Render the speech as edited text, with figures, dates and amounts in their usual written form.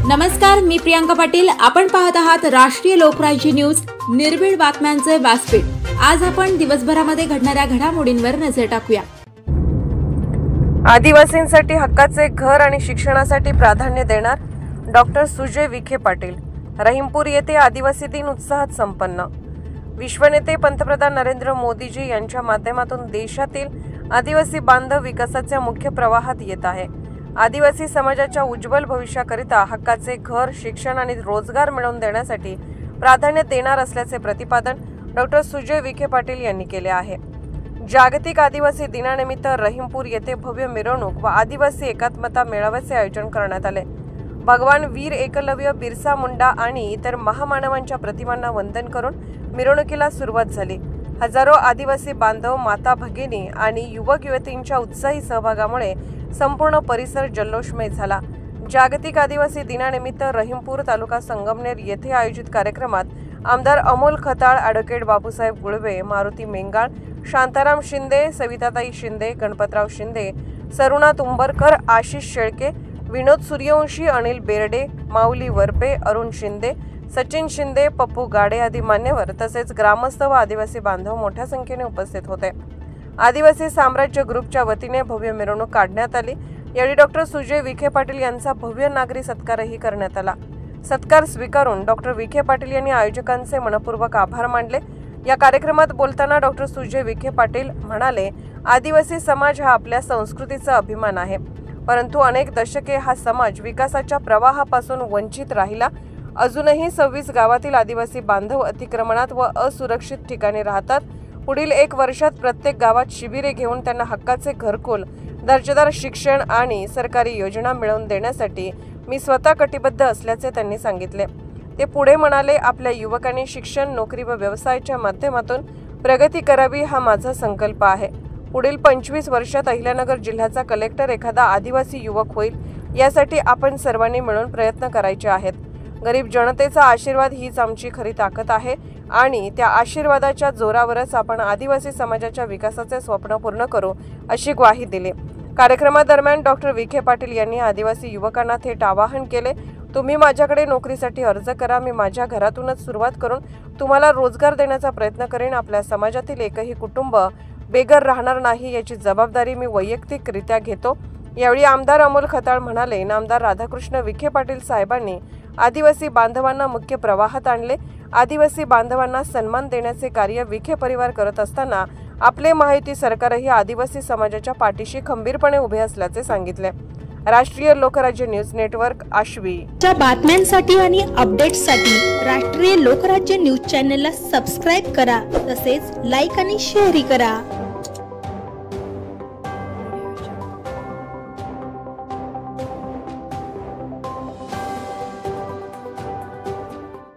नमस्कार, मी प्रियांका पाटील। आपण पाहत आहात राष्ट्रीय लोकराज्य न्यूज, निर्भीड बातम्यांचे व्यासपीठ। आज आपण दिवसभरामध्ये घडणाऱ्या घडामोडींवर नजर टाकूया। आदिवासींसाठी हक्काचे घर आणि शिक्षणासाठी प्राधान्य देणार डॉक्टर सुजय विखे पाटील। रहीमपूर येथे आदिवासी दिन उत्साहात संपन्न। विश्वनेते पंतप्रधान नरेंद्र मोदीजी यांच्या माध्यमातून देशातील आदिवासी बांधव विकासाच्या मुख्य प्रवाहात येत आहे। आदिवासी समाजाच्या उज्ज्वल भविष्याकरिता हक्काचे घर, शिक्षण आणि रोजगार मिळवून देण्यासाठी प्राधान्य देणार असल्याचे प्रतिपादन डॉक्टर सुजय विखे पाटील यांनी केले आहे। जागतिक आदिवासी दिनानिमित्त रहीमपूर येथे भव्य मिरवणूक व आदिवासी एकात्मता मेळाव्याचे आयोजन करण्यात आले। भगवान वीर एकलव्य, बिरसा मुंडा आणि इतर महामानवांच्या प्रतिमांना वंदन करून मिरवणुकीला सुरुवात झाली। हजारो आदिवासी बांधव, माता भगिनी आणि युवक युवतींच्या उत्साही सहभागामुळे संपूर्ण परिसर जल्लोषमय झाला। जागतिक आदिवासी दिनानिमित्त रहीमपूर तालुका संगमनेर येथे आयोजित कार्यक्रमात आमदार अमोल खताळ, ॲडव्होकेट बापूसाहेब गुळवे, मारुती मेंगाळ, शांताराम शिंदे, सविताताई शिंदे, गणपतराव शिंदे, सरुणा तुंबरकर, आशिष शेळके, विनोद सूर्यवंशी, अनिल बेर्डे, माऊली वरपे, अरुण शिंदे, सचिन शिंदे, पप्पू गाडे आदी मान्यवर तसेच ग्रामस्थ व आदिवासी बांधव मोठ्या संख्येने उपस्थित होते। आदिवासी साम्राज्य ग्रुपच्या वतीने भव्य मिरवणूक काढण्यात आली। यावेळी डॉक्टर सुजय विखे पाटील यांचा भव्य नागरी सत्कारही करण्यात आला। सत्कार स्वीकारून डॉक्टर विखे पाटील यांनी आयोजकांचे मनपूर्वक आभार मानले। या कार्यक्रमात बोलताना डॉक्टर सुजय विखे पाटील म्हणाले, आदिवासी समाज हा आपल्या संस्कृतीचा अभिमान आहे, परंतु अनेक दशके हा समाज विकासाच्या प्रवाहापासून वंचित राहिला। अजूनही 26 गावातील आदिवासी बांधव अतिक्रमणात व असुरक्षित ठिकाणी राहतात। पुढील 1 वर्षात प्रत्येक गावात शिबिरे घेऊन त्यांना हक्काचे घरकुल, दर्जेदार शिक्षण आणि सरकारी योजना मिळवून देण्यासाठी मी स्वतः कटिबद्ध असल्याचे त्यांनी सांगितले। ते पुढे म्हणाले, आपल्या युवकांनी शिक्षण, नोकरी व व्यवसायाच्या माध्यमातून प्रगती करावी हा माझा संकल्प आहे। पुढील 25 वर्षात अहिल्यानगर जिल्ह्याचा कलेक्टर एखादा आदिवासी युवक होईल, यासाठी आपण सर्वांनी मिळून प्रयत्न करायचे आहेत। गरीब जनतेचा आशीर्वाद हीच आमची खरी ताकद आहे आणि त्या आशीर्वादाच्या जोरावरच आपण आदिवासी समाजाच्या विकासाचे स्वप्न पूर्ण करू, अशी ग्वाही दिली। कार्यक्रमादरम्यान डॉक्टर विखे पाटील यांनी आदिवासी युवकांना थेट आवाहन केले, तुम्ही माझ्याकडे नोकरीसाठी अर्ज करा। मी माझ्या घरातूनच सुरुवात करून तुम्हाला रोजगार देण्याचा प्रयत्न करेन। आपल्या समाजातील एकही कुटुंब बेघर राहणार नाही, याची जबाबदारी मी वैयक्तिकरित्या घेतो। यावेळी आमदार अमोल खताळ म्हणाले, नामदार राधाकृष्ण विखे पाटील साहेबांनी आदिवासी बांधवांना मुख्य प्रवाहात आणले। आदिवासी बांधवांना सन्मान देण्याचे कार्य विखे परिवार करत असताना आपले महायुती सरकारही आदिवासी समाजाच्या पाठीशी खंबीरपणे उभे असल्याचे सांगितले। राष्ट्रीय लोकराज्य न्यूज नेटवर्क, आश्वी। च्या बातम्यांसाठी आणि अपडेट्ससाठी राष्ट्रीय लोकराज्य न्यूज चॅनलला सबस्क्राइब करा, तसेच लाईक आणि शेअर करा।